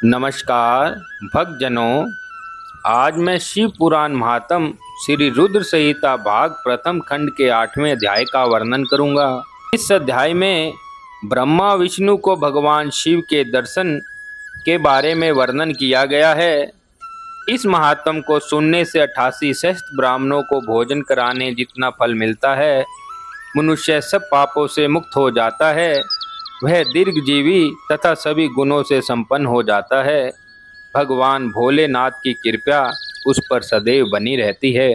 नमस्कार भक्तजनों। आज मैं शिव पुराण महात्म श्री रुद्र संहिता भाग प्रथम खंड के 8वें अध्याय का वर्णन करूंगा। इस अध्याय में ब्रह्मा विष्णु को भगवान शिव के दर्शन के बारे में वर्णन किया गया है। इस महात्म को सुनने से 88 सहस्त्र ब्राह्मणों को भोजन कराने जितना फल मिलता है। मनुष्य सब पापों से मुक्त हो जाता है, वह दीर्घजीवी तथा सभी गुणों से संपन्न हो जाता है। भगवान भोलेनाथ की कृपा उस पर सदैव बनी रहती है।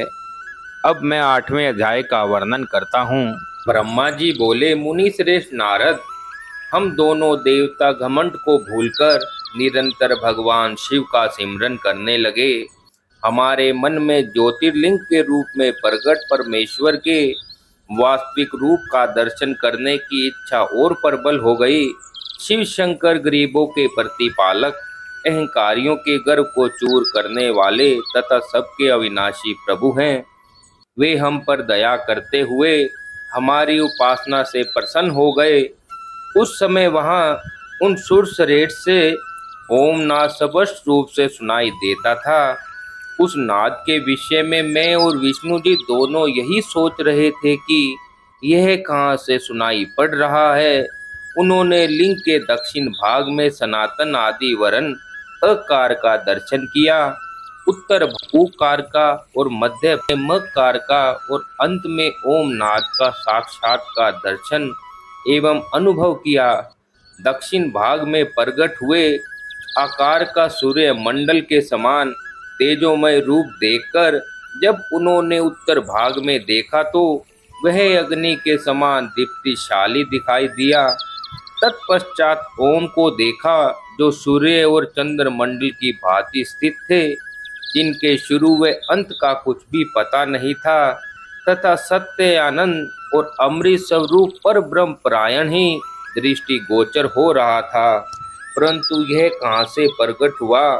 अब मैं 8वें अध्याय का वर्णन करता हूँ। ब्रह्मा जी बोले, मुनि श्रेष्ठ नारद, हम दोनों देवता घमंड को भूलकर निरंतर भगवान शिव का सिमरन करने लगे। हमारे मन में ज्योतिर्लिंग के रूप में प्रकट परमेश्वर के वास्तविक रूप का दर्शन करने की इच्छा और प्रबल हो गई। शिव शंकर गरीबों के प्रतिपालक, अहंकारियों के गर्व को चूर करने वाले तथा सबके अविनाशी प्रभु हैं। वे हम पर दया करते हुए हमारी उपासना से प्रसन्न हो गए। उस समय वहां उन सुर सरेट से ओम नाद स्पष्ट रूप से सुनाई देता था। उस नाद के विषय में मैं और विष्णु जी दोनों यही सोच रहे थे कि यह कहाँ से सुनाई पड़ रहा है। उन्होंने लिंग के दक्षिण भाग में सनातन आदि वरण अकार का दर्शन किया, उत्तर उकार का और मध्य में मकार का और अंत में ओम नाद का साक्षात्कार दर्शन एवं अनुभव किया। दक्षिण भाग में प्रकट हुए आकार का सूर्य मंडल के समान तेजोमय रूप देखकर जब उन्होंने उत्तर भाग में देखा तो वह अग्नि के समान दीप्तिशाली दिखाई दिया। तत्पश्चात ओम को देखा, जो सूर्य और चंद्रमंडल की भांति स्थित थे, जिनके शुरू व अंत का कुछ भी पता नहीं था, तथा सत्य आनंद और अमृत स्वरूप पर ब्रह्म परायण ही दृष्टि गोचर हो रहा था। परंतु यह कहाँ से प्रकट हुआ,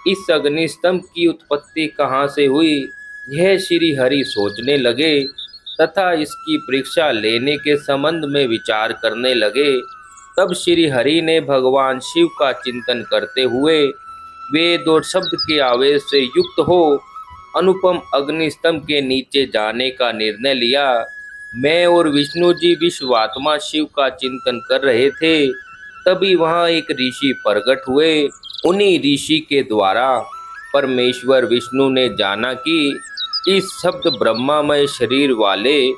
इस अग्निस्तंभ की उत्पत्ति कहाँ से हुई, यह श्री हरि सोचने लगे तथा इसकी परीक्षा लेने के संबंध में विचार करने लगे। तब श्री हरि ने भगवान शिव का चिंतन करते हुए वेद और शब्द के आवेश से युक्त हो अनुपम अग्निस्तंभ के नीचे जाने का निर्णय लिया। मैं और विष्णु जी विश्वात्मा शिव का चिंतन कर रहे थे, तभी वहां एक ऋषि प्रकट हुए। उन्हीं ऋषि के द्वारा परमेश्वर विष्णु ने जाना कि इस शब्द ब्रह्मामय शरीर वाले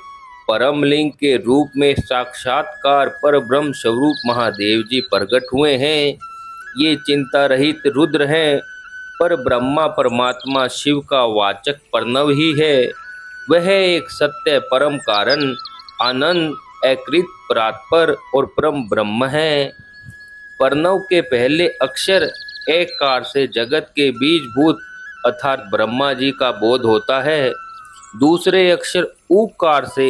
परमलिंग के रूप में साक्षात्कार पर ब्रह्म स्वरूप महादेव जी प्रकट हुए हैं। ये चिंता रहित रुद्र हैं, पर ब्रह्मा परमात्मा शिव का वाचक प्रणव ही है। वह एक सत्य परम कारण आनंद अकृत परात्पर और परम ब्रह्म है। प्रणव के पहले अक्षर एक कार से जगत के बीजभूत अर्थात ब्रह्मा जी का बोध होता है। दूसरे अक्षर उकार से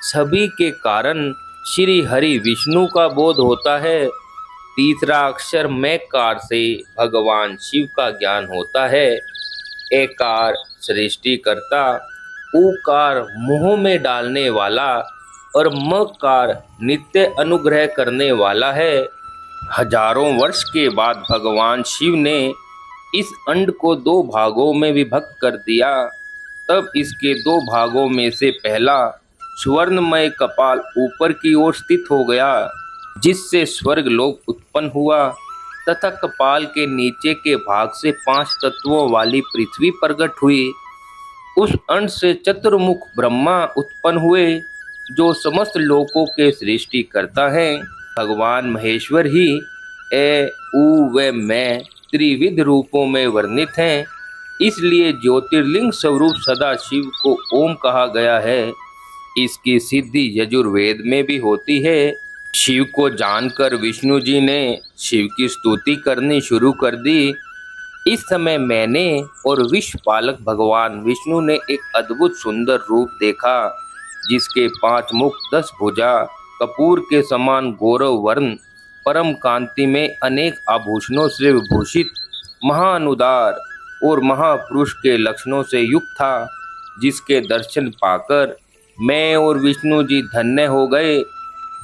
सभी के कारण श्री हरि विष्णु का बोध होता है। तीसरा अक्षर मैकार से भगवान शिव का ज्ञान होता है। एकार सृष्टिकर्ता, उकार मुंह में डालने वाला और मकार नित्य अनुग्रह करने वाला है। हजारों वर्ष के बाद भगवान शिव ने इस अंड को दो भागों में विभक्त कर दिया। तब इसके दो भागों में से पहला स्वर्णमय कपाल ऊपर की ओर स्थित हो गया, जिससे स्वर्ग लोक उत्पन्न हुआ, तथा कपाल के नीचे के भाग से 5 तत्वों वाली पृथ्वी प्रकट हुई। उस अंड से चतुर्मुख ब्रह्मा उत्पन्न हुए, जो समस्त लोकों के सृष्टि करता है। भगवान महेश्वर ही ए उ व मैं त्रिविध रूपों में वर्णित हैं। इसलिए ज्योतिर्लिंग स्वरूप सदा शिव को ओम कहा गया है। इसकी सिद्धि यजुर्वेद में भी होती है। शिव को जानकर विष्णु जी ने शिव की स्तुति करनी शुरू कर दी। इस समय मैंने और विश्वपालक भगवान विष्णु ने एक अद्भुत सुंदर रूप देखा, जिसके 5 मुख 10 भुजा कपूर के समान गौरव वर्ण परम कांति में अनेक आभूषणों से विभूषित महानुदार और महापुरुष के लक्षणों से युक्त था, जिसके दर्शन पाकर मैं और विष्णु जी धन्य हो गए।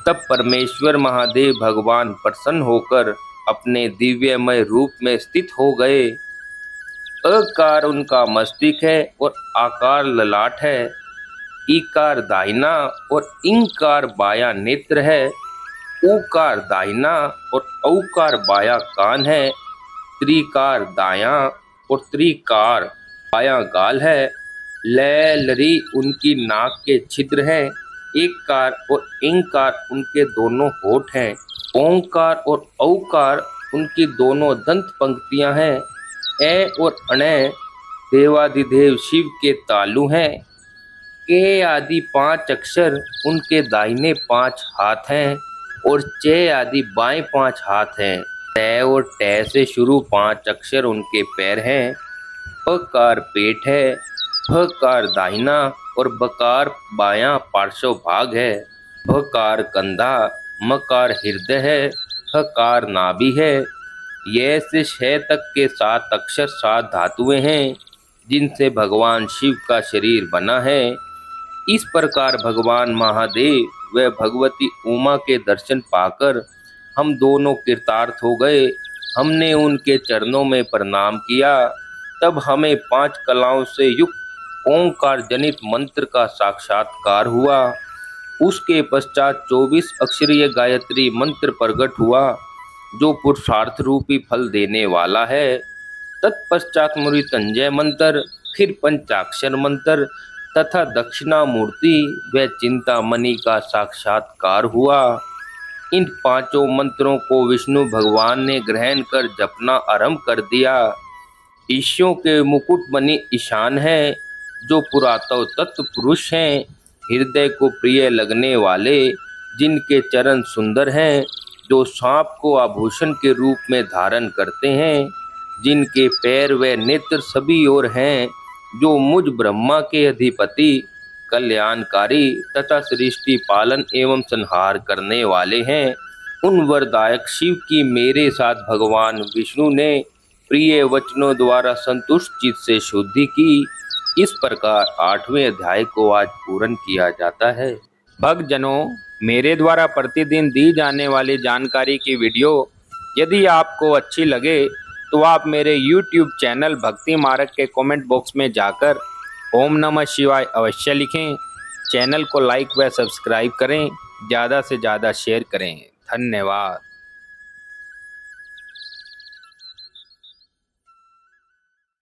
तब परमेश्वर महादेव भगवान प्रसन्न होकर अपने दिव्यमय रूप में स्थित हो गए। अकार उनका मस्तिष्क है और आकार ललाट है। ईकार दाहिना और इंकार बाया नेत्र है। ऊकार दाहिना और औकार बाया कान है। त्रिकार दाया और त्रिकार बाया गाल है। लरी उनकी नाक के छिद्र हैं। एककार और इंकार उनके दोनों होठ हैं। ओंकार और औकार उनकी दोनों दंत पंक्तियां हैं। ए और अणय देवाधिदेव शिव के तालु हैं। के आदि 5 अक्षर उनके दाहिने 5 हाथ हैं और चे आदि बाएं 5 हाथ हैं। तय और टे से शुरू 5 अक्षर उनके पैर हैं। पकार पेट है। फकार दाहिना और बकार बायां पार्श्व भाग है। भकार कंधा, मकार हृदय है। हकार नाभि है। यह से 6 तक के 7 अक्षर 7 धातुएं हैं जिनसे भगवान शिव का शरीर बना है। इस प्रकार भगवान महादेव व भगवती उमा के दर्शन पाकर हम दोनों कृतार्थ हो गए। हमने उनके चरणों में प्रणाम किया। तब हमें 5 कलाओं से युक्त ओंकार जनित मंत्र का साक्षात्कार हुआ। उसके पश्चात 24 अक्षरीय गायत्री मंत्र प्रकट हुआ जो पुरुषार्थ रूपी फल देने वाला है। तत्पश्चात मृत्युंजय मंत्र, फिर पंचाक्षर मंत्र तथा दक्षिणामूर्ति व चिंतामणि का साक्षात्कार हुआ। इन 5 मंत्रों को विष्णु भगवान ने ग्रहण कर जपना आरंभ कर दिया। ईशों के मुकुट मणि ईशान है जो पुरातन तत्व पुरुष हैं, हृदय को प्रिय लगने वाले, जिनके चरण सुंदर हैं, जो सांप को आभूषण के रूप में धारण करते हैं, जिनके पैर व नेत्र सभी ओर हैं, जो मुझ ब्रह्मा के अधिपति, कल्याणकारी तथा सृष्टि पालन एवं संहार करने वाले हैं। उन वरदायक शिव की मेरे साथ भगवान विष्णु ने प्रिय वचनों द्वारा संतुष्ट चित्त से शुद्धि की। इस प्रकार 8वें अध्याय को आज पूर्ण किया जाता है। भक्तजनों, मेरे द्वारा प्रतिदिन दी जाने वाली जानकारी की वीडियो यदि आपको अच्छी लगे तो आप मेरे YouTube चैनल भक्ति मार्ग के कमेंट बॉक्स में जाकर ओम नमः शिवाय अवश्य लिखें। चैनल को लाइक व सब्सक्राइब करें, ज़्यादा से ज़्यादा शेयर करें। धन्यवाद।